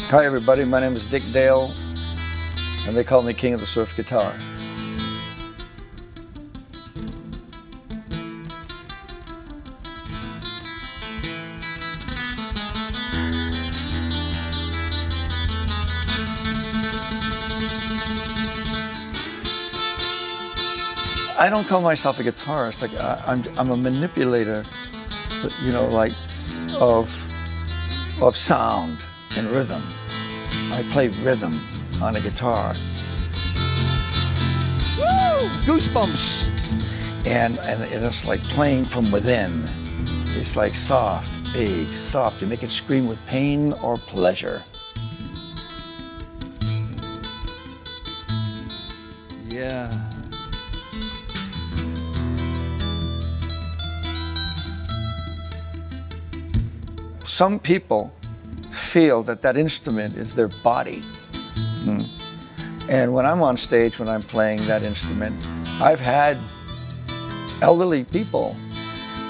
Hi everybody, my name is Dick Dale, and they call me King of the Surf Guitar. I don't call myself a guitarist. Like I'm a manipulator, you know, like of sound and rhythm. I play rhythm on a guitar. Woo! Goosebumps. And it's like playing from within. It's like soft, big, soft. You make it scream with pain or pleasure. Yeah. Some people feel that that instrument is their body. And when I'm on stage, when I'm playing that instrument, I've had elderly people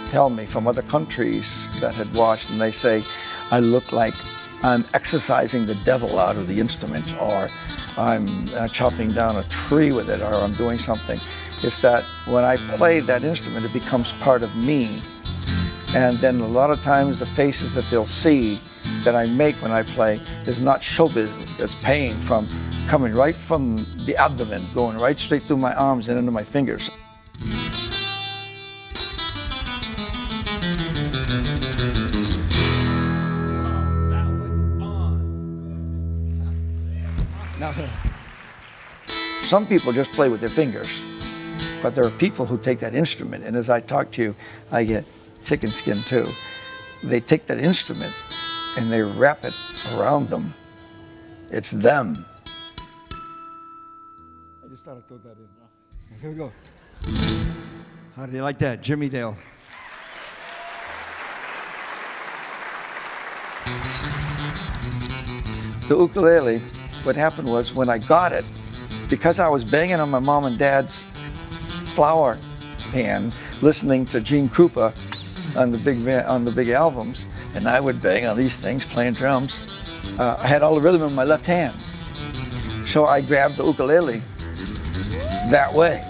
tell me from other countries that had watched, and they say, I look like I'm exercising the devil out of the instrument, or I'm chopping down a tree with it, or I'm doing something. It's that when I play that instrument, it becomes part of me. And then a lot of times the faces that they'll see that I make when I play is not show business. It's pain from coming right from the abdomen, going right straight through my arms and into my fingers. Now, some people just play with their fingers, but there are people who take that instrument, and as I talk to you, I get chicken skin too. They take that instrument and they wrap it around them. It's them. I just thought I'd throw that in. Here we go. How do you like that, Jimmy Dale? The ukulele, what happened was when I got it, because I was banging on my mom and dad's flower pans, listening to Gene Krupa on the big albums, and I would bang on these things, playing drums. I had all the rhythm in my left hand, so I grabbed the ukulele that way,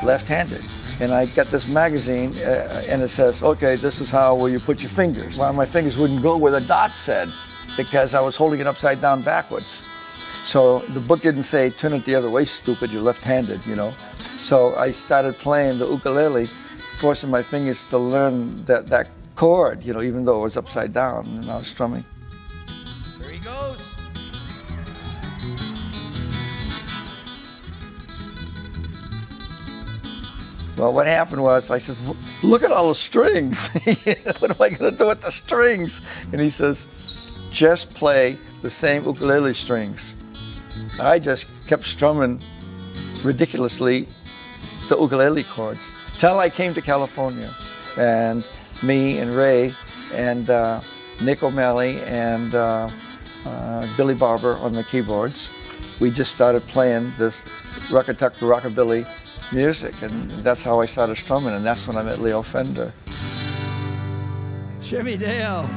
left-handed. And I got this magazine, and it says, okay, this is how will you put your fingers. Well, my fingers wouldn't go where the dot said, because I was holding it upside down backwards. So the book didn't say, turn it the other way, stupid, you're left-handed, you know. So I started playing the ukulele, forcing my fingers to learn that chord, you know, even though it was upside down, and I was strumming. There he goes. Well, what happened was, I said, look at all the strings. What am I going to do with the strings? And he says, just play the same ukulele strings. I just kept strumming ridiculously the ukulele chords till I came to California. And me and Ray and Nick O'Malley and Billy Barber on the keyboards, we just started playing this rock-a-tuck rockabilly music, and that's how I started strumming, and that's when I met Leo Fender. Jimmy Dale.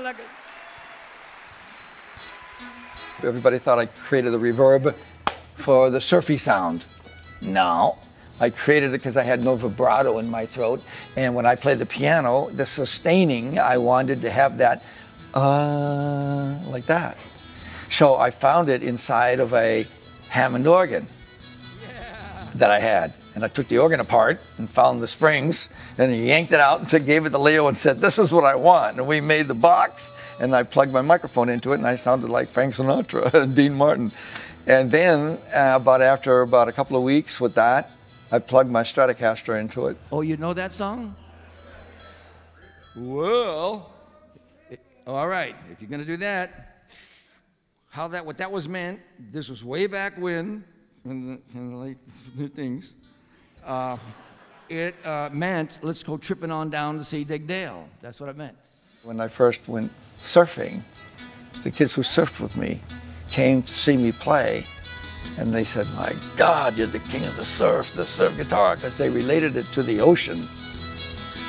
Look at. Everybody thought I created the reverb for the surfy sound. No, I created it because I had no vibrato in my throat, and when I played the piano, the sustaining, I wanted to have that like that. So I found it inside of a Hammond organ that I had. And I took the organ apart and found the springs, and yanked it out and gave it to Leo and said, this is what I want. And we made the box, and I plugged my microphone into it, and I sounded like Frank Sinatra and Dean Martin. And then after about a couple of weeks with that, I plugged my Stratocaster into it. Oh, you know that song? Well, all right, if you're gonna do that, what that was meant, this was way back when, in the late things, it meant, let's go tripping on down to see Dick Dale. That's what it meant. When I first went surfing, the kids who surfed with me came to see me play, and they said, my God, you're the king of the surf guitar, because they related it to the ocean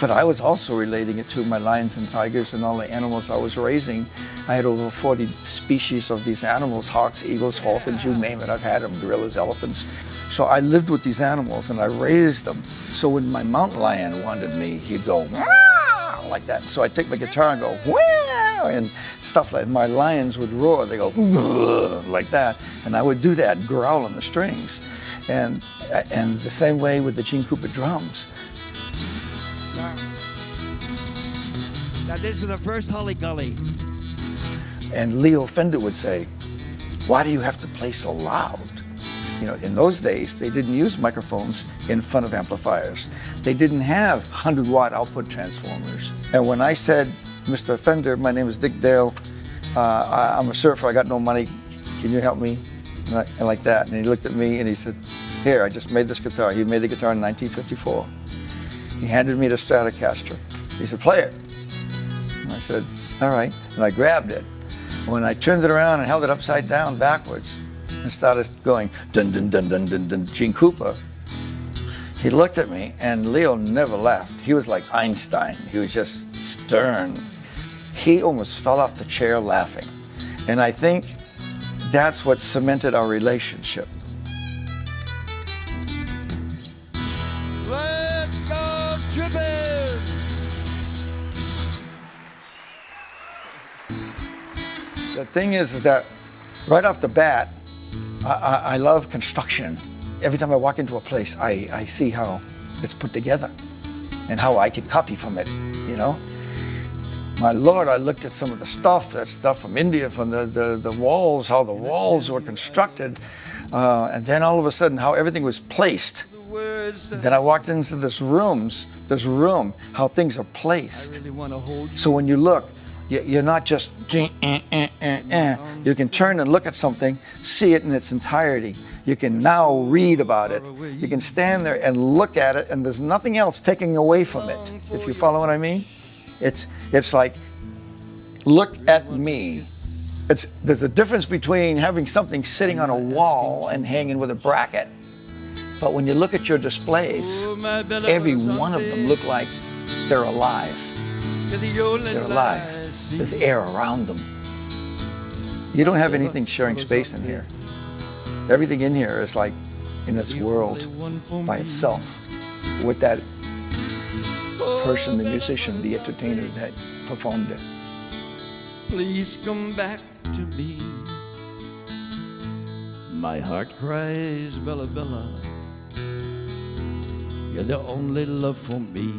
But I was also relating it to my lions and tigers and all the animals I was raising. I had over 40 species of these animals, hawks, eagles, falcons, you name it. I've had them, gorillas, elephants. So I lived with these animals and I raised them. So when my mountain lion wanted me, he'd go, "Wah!" like that. So I'd take my guitar and go, "Wah!" and stuff like that. My lions would roar, they go, "Wah!" like that. And I would do that, growl on the strings. And the same way with the Gene Krupa drums. Now this is the first Holly Gully. And Leo Fender would say, "Why do you have to play so loud?" You know, in those days, they didn't use microphones in front of amplifiers. They didn't have 100-watt output transformers. And when I said, "Mr. Fender, my name is Dick Dale, I'm a surfer, I got no money, can you help me?" And like that. And he looked at me and he said, "Here, I just made this guitar." He made the guitar in 1954. He handed me the Stratocaster. He said, "Play it." And I said, "All right." And I grabbed it. When I turned it around and held it upside down backwards and started going dun dun dun dun dun dun, Gene Krupa, he looked at me, and Leo never laughed. He was like Einstein. He was just stern. He almost fell off the chair laughing. And I think that's what cemented our relationship. Let's go tripping! The thing is that right off the bat, I love construction. Every time I walk into a place, I see how it's put together and how I can copy from it, you know? My Lord, I looked at some of the stuff, that stuff from India, from the walls, how the walls were constructed, and then all of a sudden how everything was placed. Then I walked into this room, how things are placed. So when you look, you're not just, you can turn and look at something, see it in its entirety. You can now read about it. You can stand there and look at it, and there's nothing else taking away from it, if you follow what I mean. It's like, look at me. There's a difference between having something sitting on a wall and hanging with a bracket. But when you look at your displays, every one of them look like they're alive. They're alive. There's air around them. You don't have anything sharing space in here. Everything in here is like in its world by itself with that person, the musician, the entertainer that performed it. Please come back to me. My heart cries, Bella, Bella. You're the only love for me.